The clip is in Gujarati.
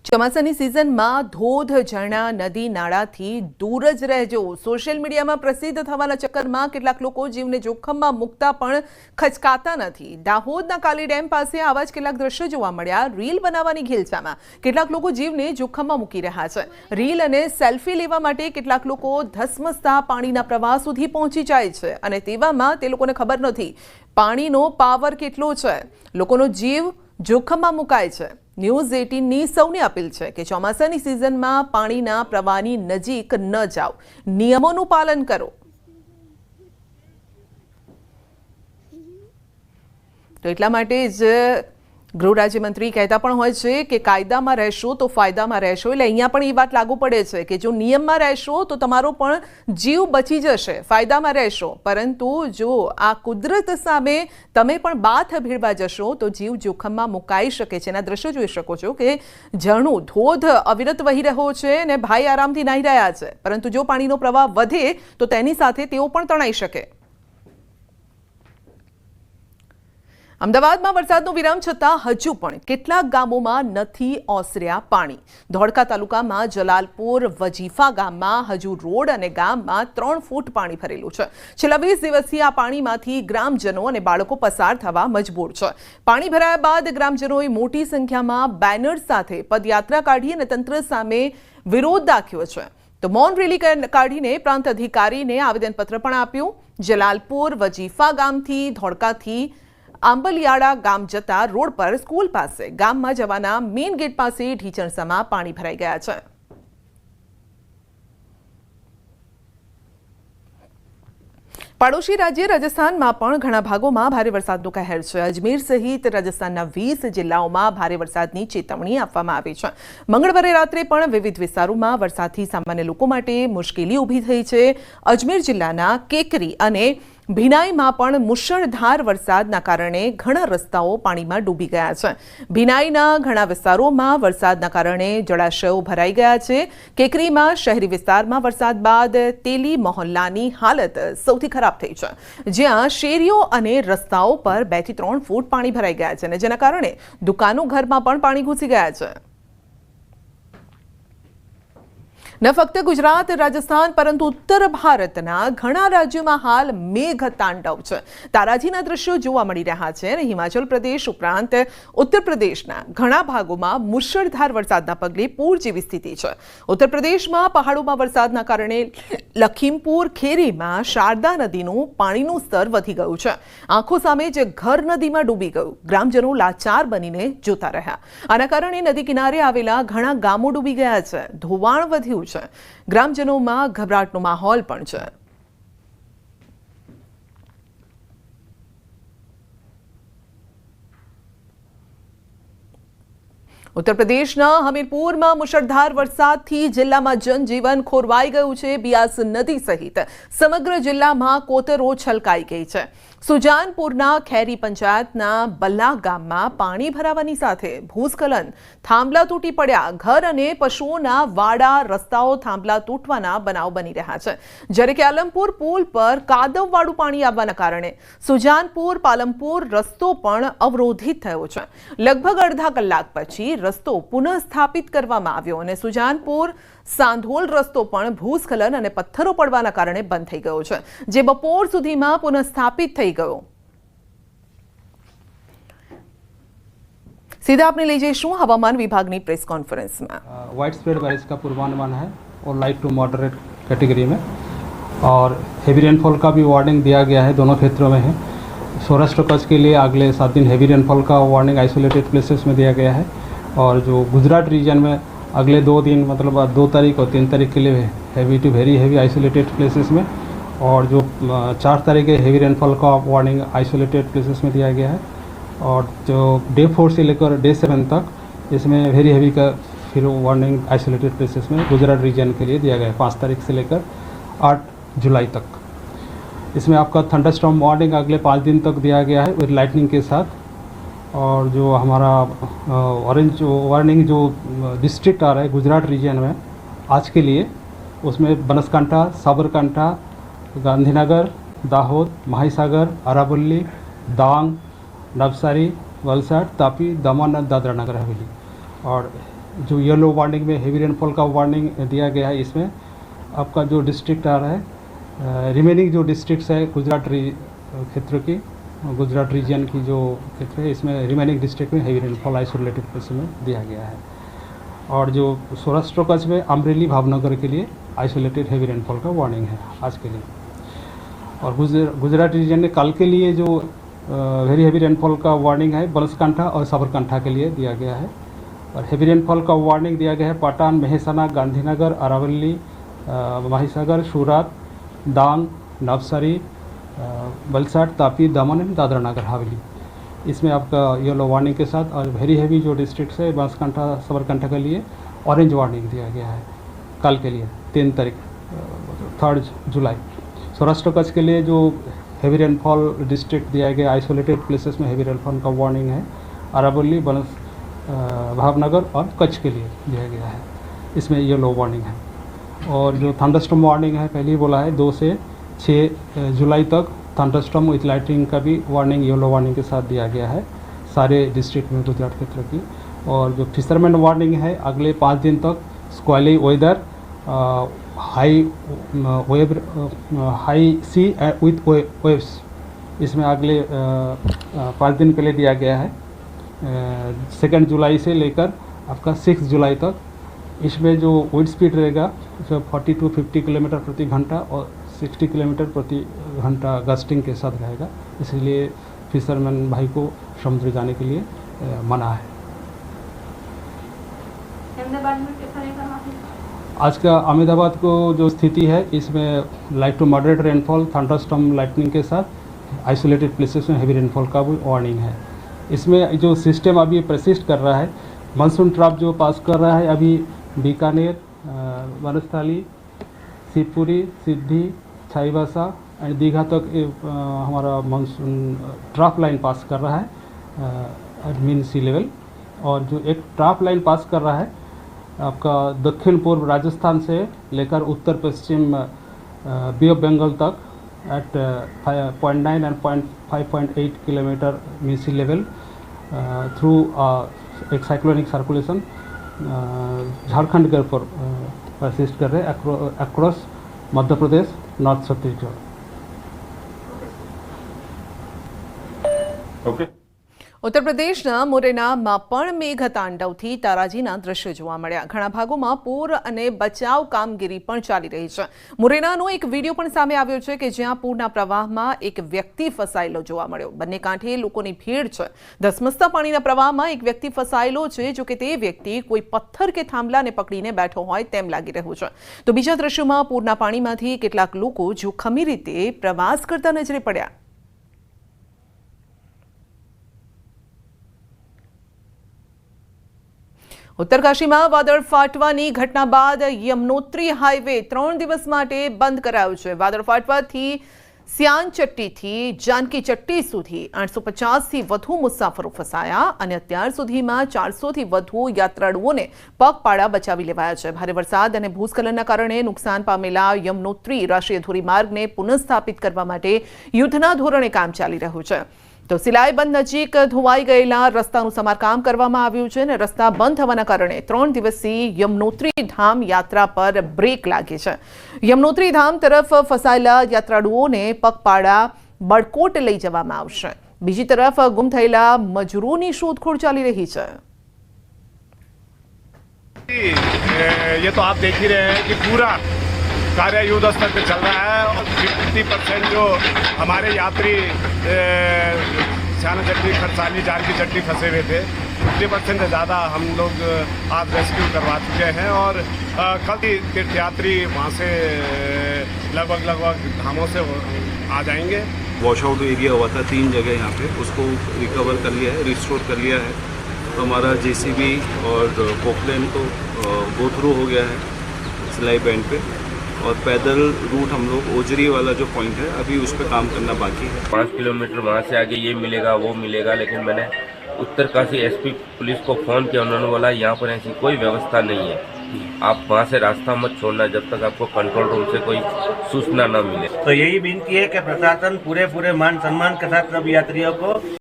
ચોમાસાની સિઝનમાં ધોધ, ઝરણા, નદી, નાળાથી દૂર જ રહેજો. સોશિયલ મીડિયામાં પ્રસિદ્ધ થવાના ચક્કરમાં કેટલાક લોકો જીવને જોખમમાં મૂકતા પણ ખચકાતા નથી. દાહોદના કાલી ડેમ પાસે આવા જ કેટલાક દ્રશ્યો જોવા મળ્યા. રીલ બનાવવાની ઘેલછામાં કેટલાક લોકો જીવને જોખમમાં મૂકી રહ્યા છે. રીલ અને સેલ્ફી લેવા માટે કેટલાક લોકો ધસમસતા પાણીના પ્રવાહ સુધી પહોંચી જાય છે અને તેવામાં તે લોકોને ખબર નથી પાણીનો પાવર કેટલો છે. લોકોનો જીવ જોખમમાં મુકાય છે. ન્યૂઝ 18ની સૌની અપીલ છે કે ચોમાસાની સિઝનમાં પાણીના પ્રવાહની નજીક ન જાઓ, નિયમોનું પાલન કરો. તો એટલા માટે જ ગૃહ રાજ્યમંત્રી કહેતા પણ હોય છે કે કાયદામાં રહેશો તો ફાયદામાં રહેશો. એટલે અહીંયા પણ એ વાત લાગુ પડે છે કે જો નિયમમાં રહેશો તો તમારો પણ જીવ બચી જશે, ફાયદામાં રહેશો. પરંતુ જો આ કુદરત સામે તમે પણ બાથ ભીડવા જશો તો જીવ જોખમમાં મુકાઈ શકે છે. એના દ્રશ્યો જોઈ શકો છો કે ઝરણું, ધોધ અવિરત વહી રહ્યો છે અને ભાઈ આરામથી નાહી રહ્યા છે. પરંતુ જો પાણીનો પ્રવાહ વધે તો તેની સાથે તેઓ પણ તણાઈ શકે. અમદાવાદમાં વરસાદનો વિરામ છતાં હજુ પણ કેટલાક ગામોમાં નથી ઓસર્યા પાણી. ધોળકા તાલુકામાં જલાલપુર વજીફા ગામમાં હજુ રોડ અને ગામમાં 3 ફૂટ પાણી ભરેલું છે. છેલ્લા 20 દિવસથી આ પાણીમાંથી ગ્રામજનો અને બાળકો પસાર થવા મજબૂર છે. પાણી ભરાયા બાદ ગ્રામજનોએ મોટી સંખ્યામાં બેનર સાથે પદયાત્રા કાઢી અને તંત્ર સામે વિરોધ દાખ્યો છે. તો મૌન રેલી કાઢીને પ્રાંત અધિકારીને આવેદનપત્ર પણ આપ્યું. જલાલપુર વજીફા ગામથી ધોળકાથી આંબલિયાળા ગામ જતા રોડ પર સ્કૂલ પાસે ગામમાં જવાના મેઇન ગેટ પાસે ઢીચણસામાં પાણી ભરાઈ ગયા છે. પડોશી રાજ્ય રાજસ્થાનમાં પણ ઘણા ભાગોમાં ભારે વરસાદનો કહેર છે. અજમેર સહિત રાજસ્થાનના 20 જિલ્લાઓમાં ભારે વરસાદની ચેતવણી આપવામાં આવી છે. મંગળવારે રાત્રે પણ વિવિધ વિસ્તારોમાં વરસાદથી સામાન્ય લોકો માટે મુશ્કેલી ઊભી થઈ છે. અજમેર જિલ્લાના કેકરી અને ભીનાઈમાં પણ મુશળધાર વરસાદના કારણે ઘણા રસ્તાઓ પાણીમાં ડૂબી ગયા છે. ભીનાઈના ઘણા વિસ્તારોમાં વરસાદના કારણે જળાશયો ભરાઈ ગયા છે. કેકરીમાં શહેરી વિસ્તારમાં વરસાદ બાદ તેલી મહોલ્લાની હાલત સૌથી ખરાબ થઈ છે, જ્યાં શેરીઓ અને રસ્તાઓ પર 2 થી 3 ફૂટ પાણી ભરાઈ ગયા છે અને જેના કારણે દુકાનો ઘરમાં પણ પાણી ઘૂસી ગયા છે. ન ફક્ત ગુજરાત, રાજસ્થાન પરંતુ ઉત્તર ભારતના ઘણા રાજ્યોમાં હાલ મેઘ તાંડવ છે. તારાજીના દ્રશ્યો જોવા મળી રહ્યા છે અને હિમાચલ પ્રદેશ ઉપરાંત ઉત્તર પ્રદેશના ઘણા ભાગોમાં મુશળધાર વરસાદના પગલે પૂર જેવી સ્થિતિ છે. ઉત્તર પ્રદેશમાં પહાડોમાં વરસાદના કારણે લખીમપુર ખેરીમાં શારદા નદીનું પાણીનું સ્તર વધી ગયું છે. આંખો સામે જ ઘર નદીમાં ડૂબી ગયું. ગ્રામજનો લાચાર બનીને જોતા રહ્યા. આના કારણે નદી કિનારે આવેલા ઘણા ગામો ડૂબી ગયા છે. ધોવાણ વધ્યું છે. ગ્રામજનોમાં ગભરાટનો માહોલ પણ છે. ઉત્તર પ્રદેશના હમીરપુરમાં મુશળધાર વરસાદથી જિલ્લામાં જનજીવન ખોરવાઈ ગયું છે. બિયાસ નદી સહિત સમગ્ર જિલ્લામાં કોતરો છલકાઈ ગઈ છે. સુજાનપુરના ખેરી પંચાયતના બલ્લા ગામમાં પાણી ભરાવાની સાથે ભૂસ્ખલન, થાંભલા તૂટી પડ્યા. ઘર અને પશુઓના વાડા, રસ્તાઓ થાંભલા તૂટવાના બનાવ બની રહ્યા છે. જ્યારે કે આલમપુર પુલ પર કાદવવાળું પાણી આવવાના કારણે સુજાનપુર પાલમપુર રસ્તો પણ અવરોધિત થયો છે. લગભગ અડધા કલાક પછી રસ્તો પુનઃ સ્થાપિત કરવામાં આવ્યો અને સુજાનપુર સાંધોલ રસ્તો પણ ભૂસ્ખલન અને પથ્થરો પડવાના કારણે બંધ થઈ ગયો છે, જે બપોર સુધીમાં પુનઃ સ્થાપિત થઈ ગયો. सीधा आपने ले जैसू हवामान विभाग की प्रेस कॉन्फ्रेंस में वाइड स्प्रेड बारिश का पूर्वानुमान है और लाइट टू मॉडरेट कैटेगरी में, और हेवी रेनफॉल का भी वार्निंग दिया गया है. दोनों क्षेत्रों में है. सौराष्ट्र कच्छ के लिए अगले 7 दिन हेवी रेनफॉल का वार्निंग आइसोलेटेड प्लेसेस में दिया गया है, और जो गुजरात रीजन में अगले 2 दिन मतलब 2 तारीख और 3 तारीख के लिए heavy to very heavy isolated places में, और जो 4 तारीख के हेवी रेनफॉल का वार्निंग आइसोलेटेड प्लेसेस में दिया गया है. और जो डे 4 से लेकर डे 7 तक इसमें वेरी हेवी का फिर वार्निंग आइसोलेटेड प्लेसेस में गुजरात रीजन के लिए दिया गया है 5 तारीख से लेकर 8 जुलाई तक. इसमें आपका थंडरस्टॉर्म वार्निंग अगले 5 दिन तक दिया गया है विद लाइटनिंग के साथ. और जो हमारा ऑरेंज वार्निंग जो डिस्ट्रिक्ट आ रहा है गुजरात रीजन में आज के लिए, उसमें बनासकांठा, साबरकांठा, गांधीनगर, दाहोद, माहीसागर, अरावली, डांग, नवसारी, वलसाड, तापी, दमन और दादरा नगर हवेली. और जो येलो वार्निंग में हेवी रेनफॉल का वार्निंग दिया गया है, इसमें आपका जो डिस्ट्रिक्ट आ रहा है, रिमेनिंग जो डिस्ट्रिक्ट्स है गुजरात क्षेत्र की, गुजरात रीजन की जो क्षेत्र है, इसमें रिमेनिंग डिस्ट्रिक्ट में हेवी रेनफॉल आइसोलेटेड प्लेस में दिया गया है। और जो सौराष्ट्र कच्छ में अमरेली भावनगर के लिए आइसोलेटेड हेवी रेनफॉल का वार्निंग है आज के लिए। और गुजरात रीजन ने कल के लिए जो वेरी हेवी रेनफॉल का वार्निंग है बनासकांठा और साबरकांठा के लिए दिया गया है। और हेवी रेनफॉल का वार्निंग दिया गया है पाटन, महेसाना, गांधीनगर, अरावली, महिसागर, सूरत, डांग, नवसारी, वलसाड, तापी, दमन एंड दादरा नगर हवेली। इसमें आपका येलो वार्निंग के साथ और वेरी हेवी जो डिस्ट्रिक्ट है बनासकांठा, साबरकांठा के लिए ऑरेंज वार्निंग दिया गया है कल के लिए 3 तारीख 3 जुलाई। सौराष्ट्र कच्छ के लिए जो हेवी रेनफॉल डिस्ट्रिक्ट दिया गया आइसोलेटेड प्लेसेस में हेवी रेनफॉल का वार्निंग है अरावली, भावनगर और कच्छ के लिए दिया गया है, इसमें येलो वार्निंग है। और जो थंडरस्टॉर्म वार्निंग है पहले ही बोला है 2 से 6 जुलाई तक थंडरस्टॉर्म विथ लाइटनिंग का भी वार्निंग येलो वार्निंग के साथ दिया गया है सारे डिस्ट्रिक्ट में गुजरात क्षेत्र की। और जो फिशरमैन वार्निंग है अगले 5 दिन तक squally weather, high sea with waves, इसमें अगले 5 दिन के लिए दिया गया है 2 जुलाई से लेकर आपका 6 जुलाई तक। इसमें जो विंड स्पीड रहेगा 40 to 50 किलोमीटर प्रति घंटा और 60 किलोमीटर प्रति घंटा गस्टिंग के साथ रहेगा, इसलिए फिशरमैन भाई को समुद्र जाने के लिए मना है। आज का अहमदाबाद को जो स्थिति है इसमें light to moderate rainfall, thunderstorm lightning के साथ आइसोलेटेड प्लेसेस में हेवी रेनफॉल का भी वार्निंग है। इसमें जो सिस्टम अभी प्रसिस्ट कर रहा है, मानसून ट्रफ जो पास कर रहा है अभी बीकानेर, वनस्थली, शिवपुरी, सिद्धि, चाईबासा एंड दीघा तक हमारा मानसून ट्रफ लाइन पास कर रहा है मीन सी लेवल। और जो एक ट्रफ लाइन पास कर रहा है आपका दक्षिण पूर्व राजस्थान से लेकर उत्तर पश्चिम बे ऑफ बंगाल तक at 0.9 and 5.8 kilometre mean sea level through एक साइक्लोनिक सर्कुलेशन झारखंड के ऊपर परसिस्ट कर रहे हैं across Madhya Pradesh, north Chhattisgarh. Okay. ઉત્તર પ્રદેશના મોરેનામાં પણ મેઘતાંડવથી તારાજીના દ્રશ્યો જોવા મળ્યા। ઘણા ભાગોમાં પૂર અને બચાવ કામગીરી પણ ચાલી રહી છે। મોરેનાનો એક વિડીયો પણ સામે આવ્યો છે કે જ્યાં પૂરના પ્રવાહમાં એક વ્યક્તિ ફસાયેલો જોવા મળ્યો। બંને કાંઠે લોકોની ભીડ છે। ધસમસતા પાણીના પ્રવાહમાં એક વ્યક્તિ ફસાયેલો છે, જો કે તે વ્યક્તિ કોઈ પથ્થર કે થાંભલાને પકડીને બેઠો હોય તેમ લાગી રહ્યું છે। તો બીજા દ્રશ્યોમાં પૂરના પાણીમાંથી કેટલાક લોકો જોખમી રીતે પ્રવાસ કરતા નજરે પડ્યા। ઉત્તરકાશીમાં વાદળ ફાટવાની ઘટના બાદ યમનોત્રી હાઈવે 3 દિવસ માટે બંધ કરાયો છે। વાદળ ફાટવાથી સિયાન ચટ્ટીથી જાનકી ચટ્ટી સુધી 850થી વધુ મુસાફરો ફસાયા અને અત્યાર સુધીમાં 400થી વધુ યાત્રાળુઓને પગપાળા બચાવી લેવાયા છે। ભારે વરસાદ અને ભૂસ્ખલનના કારણે નુકસાન પામેલા યમનોત્રી રાષ્ટ્રીય ધોરીમાર્ગને પુનઃસ્થાપિત કરવા માટે યુદ્ધના ધોરણે કામ ચાલી રહ્યું છે। તો સિલાઈ બંધ નજીક ધોવાઈ ગયેલા રસ્તાનું સમારકામ કરવામાં આવ્યું છે અને રસ્તા બંધ થવાના કારણે 3 દિવસથી યમનોત્રી ધામ યાત્રા પર બ્રેક લાગી છે। યમનોત્રી ધામ તરફ ફસાયેલા યાત્રાળુઓને પગપાળા બળકોટ લઈ જવામાં આવશે। બીજી તરફ ગુમ થયેલા મજૂરોની શોધખોળ ચાલી રહી છે। ये तो आप देख ही रहे हैं कि पूरा कार्य युद्ध स्तर पे चल रहा है और 50% जो हमारे यात्री सियाना चट्टी, खरसाली, जानकी चट्टी फंसे हुए थे, 50% से ज़्यादा हम लोग आज रेस्क्यू करवा चुके हैं। और कल तीर्थयात्री वहाँ से लगभग धामों से आ जाएंगे। वॉश आउट एरिया हुआ था 3 जगह यहाँ पे, उसको रिकवर कर लिया है, रिस्टोर कर लिया है। तो हमारा JCB और पोकलेन तो गो थ्रू हो गया है सिलाई बैंड पे, और पैदल रूट हम लोग ओजरी वाला जो पॉइंट है अभी उस पर काम करना बाकी है। 5 किलोमीटर वहाँ से आगे ये मिलेगा वो मिलेगा, लेकिन मैंने उत्तरकाशी SP पुलिस को फ़ोन किया, उन्होंने बोला यहाँ पर ऐसी कोई व्यवस्था नहीं है, आप वहाँ से रास्ता मत छोड़ना जब तक आपको कंट्रोल रूम से कोई सूचना न मिले। तो यही विनती है कि प्रशासन पूरे मान सम्मान के साथ सब यात्रियों को